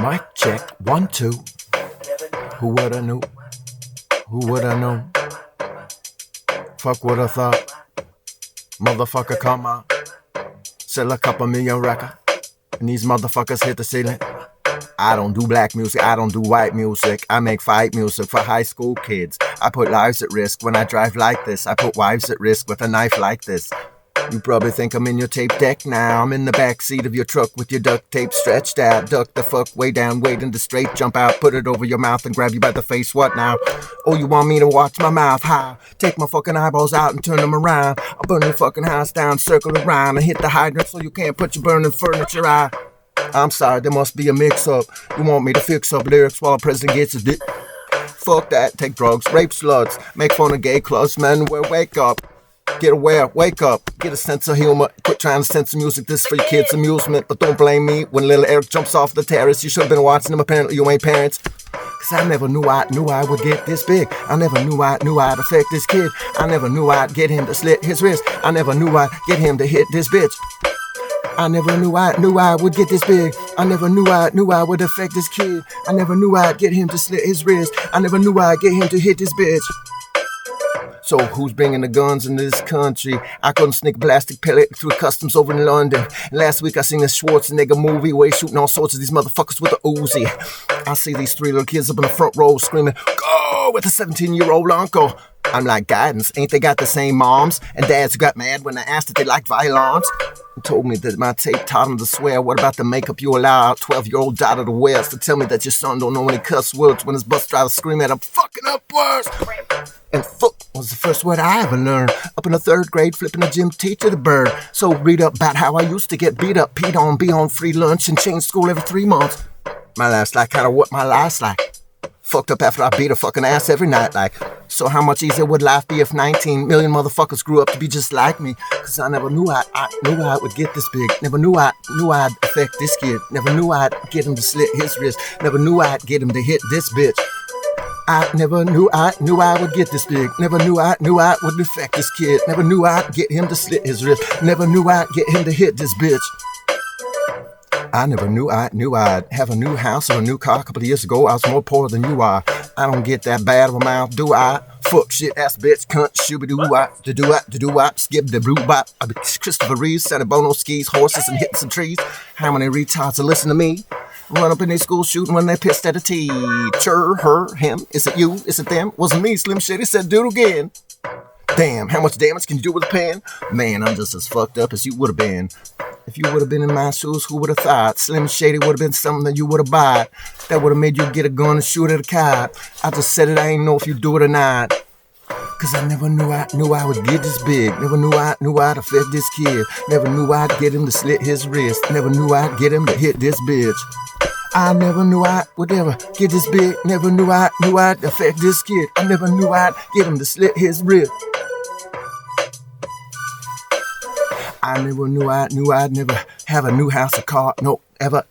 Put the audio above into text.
Mic check, 1, 2. Who woulda knew? Who woulda known? Fuck woulda thought. Motherfucker come out, sell a couple million records, and these motherfuckers hit the ceiling. I don't do black music, I don't do white music. I make fight music for high school kids. I put lives at risk when I drive like this. I put wives at risk with a knife like this. You probably think I'm in your tape deck now. I'm in the backseat of your truck with your duct tape stretched out. Duck the fuck way down, wait in the straight, jump out, put it over your mouth and grab you by the face. What now? Oh, you want me to watch my mouth? How? Take my fucking eyeballs out and turn them around. I'll burn your fucking house down, circle around, and hit the hydrant so you can't put your burning furniture out. I'm sorry, there must be a mix-up. You want me to fix up lyrics while the president gets his dick? Fuck that, take drugs, rape sluts, make fun of gay clubs, men, wake up. Get aware, wake up, get a sense of humor. Quit trying to censor music, this is for your kids' amusement. But don't blame me when little Eric jumps off the terrace. You should have been watching him, apparently you ain't parents. Cause I never knew I would get this big. I never knew I'd affect this kid. I never knew I'd get him to slit his wrist. I never knew I'd get him to hit this bitch. I never knew I would get this big. I never knew I would affect this kid. I never knew I'd get him to slit his wrist. I never knew I'd get him to hit this bitch. So who's bringing the guns in this country? I couldn't sneak a plastic pellet through customs over in London. Last week I seen a Schwarzenegger movie where he's shooting all sorts of these motherfuckers with a Uzi. I see these 3 little kids up in the front row screaming, "Go!" with a 17-year-old uncle. I'm like, guidance, ain't they got the same moms? And dads who got mad when I asked if they liked violence? And told me that my tape taught them to swear. What about the makeup you allow our 12-year-old daughter to wear? To tell me that your son don't know any cuss words when his bus driver scream at him, "Fucking up words!" And fuck was the first word I ever learned. Up in the 3rd grade, flipping a gym teacher the bird. So read up about how I used to get beat up, peed on, be on free lunch, and change school every 3 months. My life's like kinda what my life's like. Fucked up after I beat a fucking ass every night, like. So how much easier would life be if 19 million motherfuckers grew up to be just like me? Cause I never knew I would get this big. Never knew I'd affect this kid. Never knew I'd get him to slit his wrist. Never knew I'd get him to hit this bitch. I never knew I would get this big. Never knew I would affect this kid. Never knew I'd get him to slit his wrist. Never knew I'd get him to hit this bitch. I never knew I'd have a new house or a new car. A couple of years ago, I was more poor than you are. I don't get that bad of a mouth, do I? Fuck, shit, ass, bitch, cunt, shooby-doo-wop, do-do-wop, skip the blue-bop. I be Christopher Reeves, Santa Bono skis, horses, and hitting some trees. How many retards will listen to me? Run up in their school shooting when they pissed at a teacher. Her, him, is it you, is it them? Wasn't me, Slim Shady said do it again. Damn, how much damage can you do with a pen? Man, I'm just as fucked up as you would have been. If you would have been in my shoes, who would have thought? Slim Shady would have been something that you would have bought. That would have made you get a gun and shoot at a cop. I just said it, I ain't know if you do it or not. Cause I never knew I would get this big. Never knew I'd affect this kid. Never knew I'd get him to slit his wrist. Never knew I'd get him to hit this bitch. I never knew I would ever get this big. Never knew I'd affect this kid. I never knew I'd get him to slit his wrist. I never knew I'd never have a new house or car. No, ever.